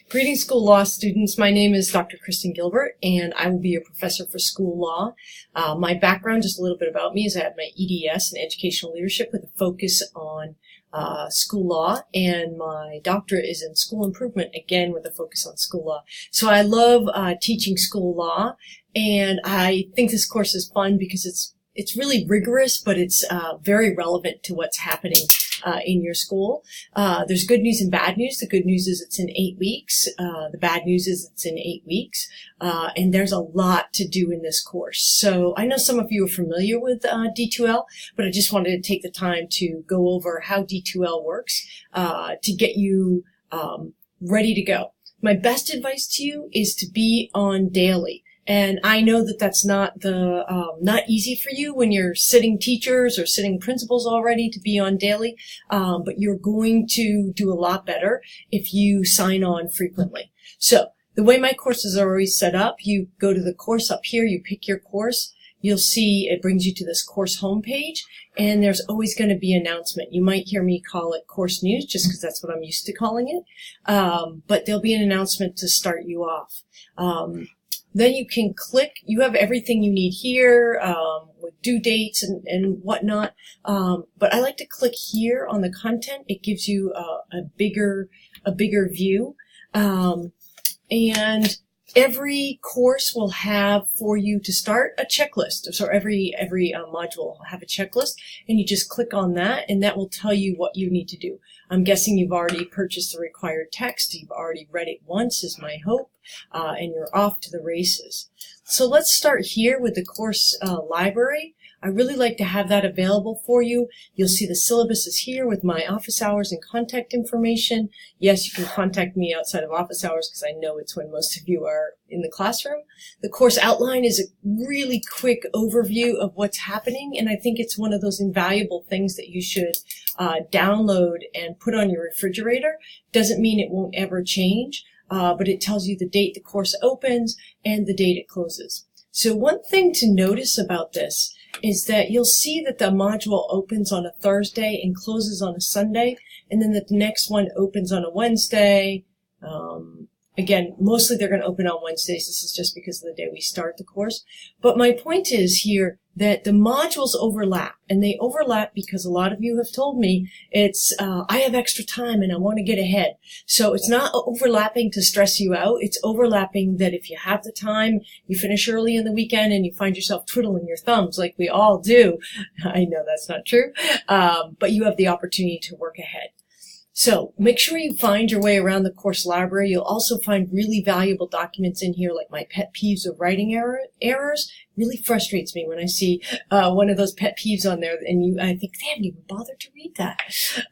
Greetings, school law students. My name is Dr. Kristen Gilbert, and I will be your professor for school law. My background, just a little bit about me, is I have my EDS in educational leadership with a focus on school law, and my doctorate is in school improvement, again with a focus on school law. So I love teaching school law, and I think this course is fun because it's really rigorous, but it's very relevant to what's happening in your school. There's good news and bad news. The good news is it's in 8 weeks. The bad news is it's in 8 weeks. And there's a lot to do in this course. So I know some of you are familiar with D2L, but I just wanted to take the time to go over how D2L works to get you ready to go. My best advice to you is to be on daily. And I know that that's not easy for you when you're sitting teachers or sitting principals already to be on daily, but you're going to do a lot better if you sign on frequently. So the way my courses are always set up, you go to the course up here, you pick your course, you'll see it brings you to this course homepage, and there's always going to be an announcement. You might hear me call it course news just because that's what I'm used to calling it, but there'll be an announcement to start you off. Then you can click, you have everything you need here, with due dates and whatnot. But I like to click here on the content. It gives you a bigger view. And every course will have for you to start a checklist. So every module will have a checklist, and you just click on that, and that will tell you what you need to do. I'm guessing you've already purchased the required text. You've already read it once, is my hope, and you're off to the races. So let's start here with the course library. I really like to have that available for you. You'll see the syllabus is here with my office hours and contact information. Yes, you can contact me outside of office hours because I know it's when most of you are in the classroom. The course outline is a really quick overview of what's happening, and I think it's one of those invaluable things that you should download and put on your refrigerator. Doesn't mean it won't ever change, but it tells you the date the course opens and the date it closes. So one thing to notice about this is that you'll see that the module opens on a Thursday and closes on a Sunday, and then that the next one opens on a Wednesday. Again, mostly they're going to open on Wednesdays. This is just because of the day we start the course. But my point is here that the modules overlap, and they overlap because a lot of you have told me it's, I have extra time and I want to get ahead. So it's not overlapping to stress you out. It's overlapping that if you have the time, you finish early in the weekend and you find yourself twiddling your thumbs like we all do. I know that's not true. But you have the opportunity to work ahead. So make sure you find your way around the course library. You'll also find really valuable documents in here, like my pet peeves of writing errors. Really frustrates me when I see one of those pet peeves on there, and I think they haven't even bothered to read that.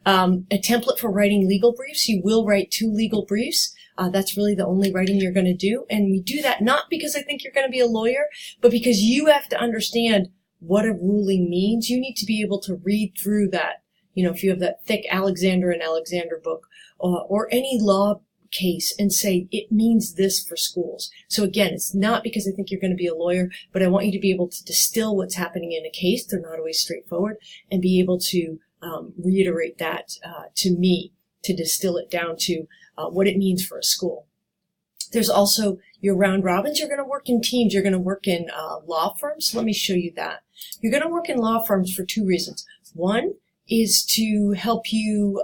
A template for writing legal briefs. You will write 2 legal briefs. That's really the only writing you're going to do, and we do that not because I think you're going to be a lawyer, but because you have to understand what a ruling means. You need to be able to read through that. You know, if you have that thick Alexander and Alexander book, or any law case, and say, it means this for schools. So again, it's not because I think you're going to be a lawyer, but I want you to be able to distill what's happening in a case. They're not always straightforward, and be able to reiterate that to me, to distill it down to what it means for a school. There's also your round robins. You're going to work in teams. You're going to work in law firms. Let me show you that. You're going to work in law firms for 2 reasons. One is to help you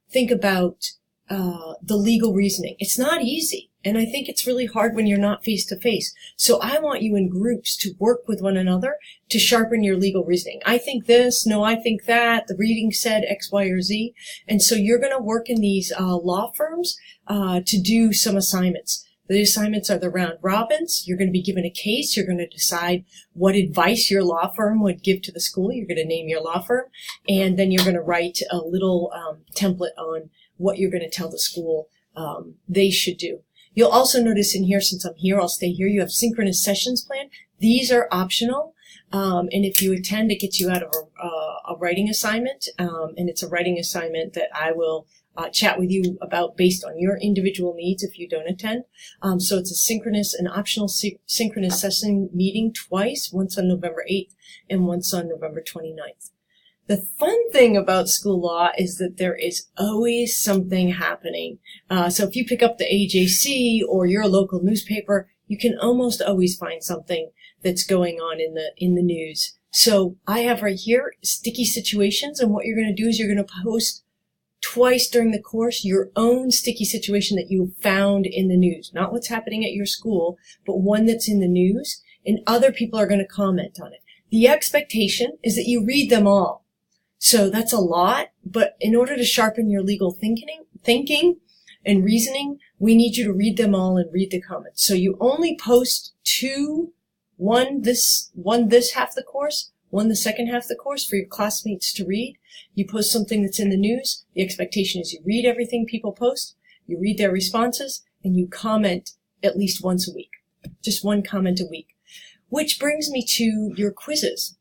think about the legal reasoning. It's not easy, and I think it's really hard when you're not face-to-face. So I want you in groups to work with one another to sharpen your legal reasoning. I think this, no, I think that, the reading said X, Y, or Z. And so you're going to work in these law firms to do some assignments. The assignments are the round robins. You're going to be given a case. You're going to decide what advice your law firm would give to the school. You're going to name your law firm, and then you're going to write a little template on what you're going to tell the school they should do. You'll also notice in here, since I'm here, I'll stay here, you have synchronous sessions plan. These are optional, and if you attend, it gets you out of a writing assignment, and it's a writing assignment that I will chat with you about based on your individual needs if you don't attend. So it's a synchronous and optional synchronous session meeting twice, once on November 8th and once on November 29th. The fun thing about school law is that there is always something happening. So if you pick up the AJC or your local newspaper, you can almost always find something that's going on in the news. So I have right here sticky situations, and what you're going to do is you're going to post twice during the course your own sticky situation that you found in the news. Not what's happening at your school, but one that's in the news, and other people are going to comment on it. The expectation is that you read them all. So that's a lot, but in order to sharpen your legal thinking and reasoning, we need you to read them all and read the comments. So you only post one this half the course, one the second half of the course for your classmates to read. You post something that's in the news. The expectation is you read everything people post, you read their responses, and you comment at least once a week. Just one comment a week. Which brings me to your quizzes.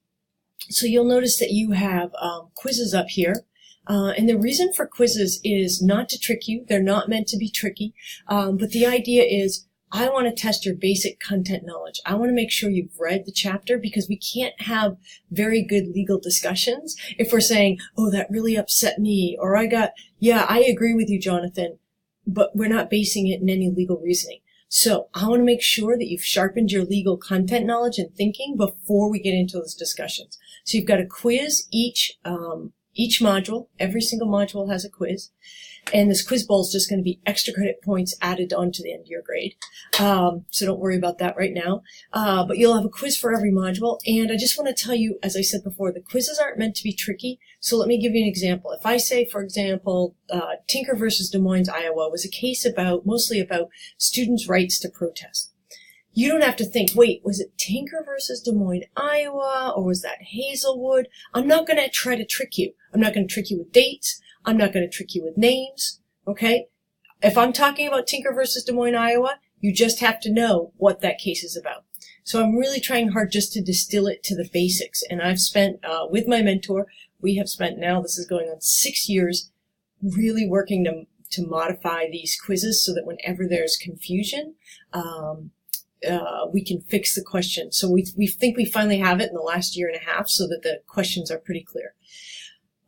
So you'll notice that you have quizzes up here. And the reason for quizzes is not to trick you. They're not meant to be tricky. But the idea is I want to test your basic content knowledge. I want to make sure you've read the chapter, because we can't have very good legal discussions if we're saying, oh, that really upset me, or yeah, I agree with you, Jonathan, but we're not basing it in any legal reasoning. So I want to make sure that you've sharpened your legal content knowledge and thinking before we get into those discussions. So you've got a quiz each module. Every single module has a quiz. And this quiz bowl is just going to be extra credit points added on to the end of your grade. So don't worry about that right now. But you'll have a quiz for every module. And I just want to tell you, as I said before, the quizzes aren't meant to be tricky. So let me give you an example. If I say, for example, Tinker versus Des Moines, Iowa was a case mostly about students' rights to protest. You don't have to think, wait, was it Tinker versus Des Moines, Iowa, or was that Hazelwood? I'm not going to try to trick you. I'm not going to trick you with dates. I'm not going to trick you with names, okay? If I'm talking about Tinker versus Des Moines, Iowa, you just have to know what that case is about. So I'm really trying hard just to distill it to the basics. And I've spent, with my mentor, we have spent now, this is going on 6 years, really working to modify these quizzes so that whenever there's confusion, we can fix the question. So we think we finally have it in the last year and a half so that the questions are pretty clear.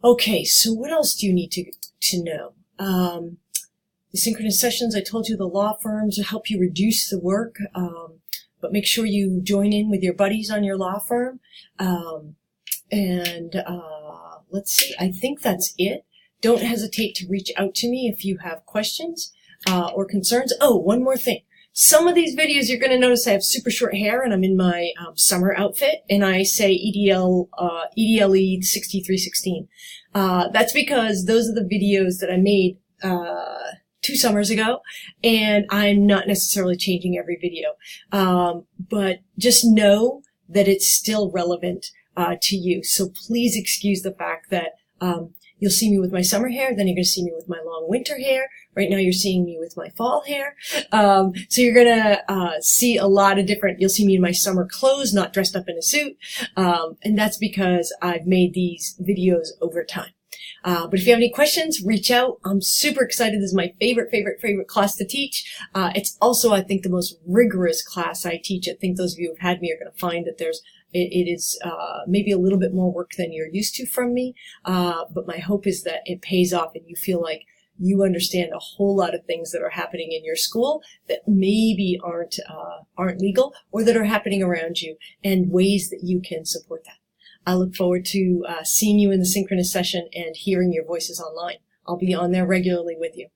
Okay, so what else do you need to know? The synchronous sessions, I told you the law firms will help you reduce the work, but make sure you join in with your buddies on your law firm. Let's see, I think that's it. Don't hesitate to reach out to me if you have questions or concerns. Oh, one more thing. Some of these videos, you're going to notice I have super short hair and I'm in my summer outfit, and I say EDLE 6316. That's because those are the videos that I made 2 summers ago, and I'm not necessarily changing every video. But just know that it's still relevant to you. So please excuse the fact that you'll see me with my summer hair, then you're going to see me with my long winter hair. Right now you're seeing me with my fall hair. So you're going to see a lot of different, you'll see me in my summer clothes, not dressed up in a suit. And that's because I've made these videos over time. But if you have any questions, reach out. I'm super excited. This is my favorite class to teach. It's also, I think, the most rigorous class I teach. I think those of you who've had me are going to find that it is maybe a little bit more work than you're used to from me. But my hope is that it pays off and you feel like you understand a whole lot of things that are happening in your school that maybe aren't legal, or that are happening around you, and ways that you can support that. I look forward to seeing you in the synchronous session and hearing your voices online. I'll be on there regularly with you.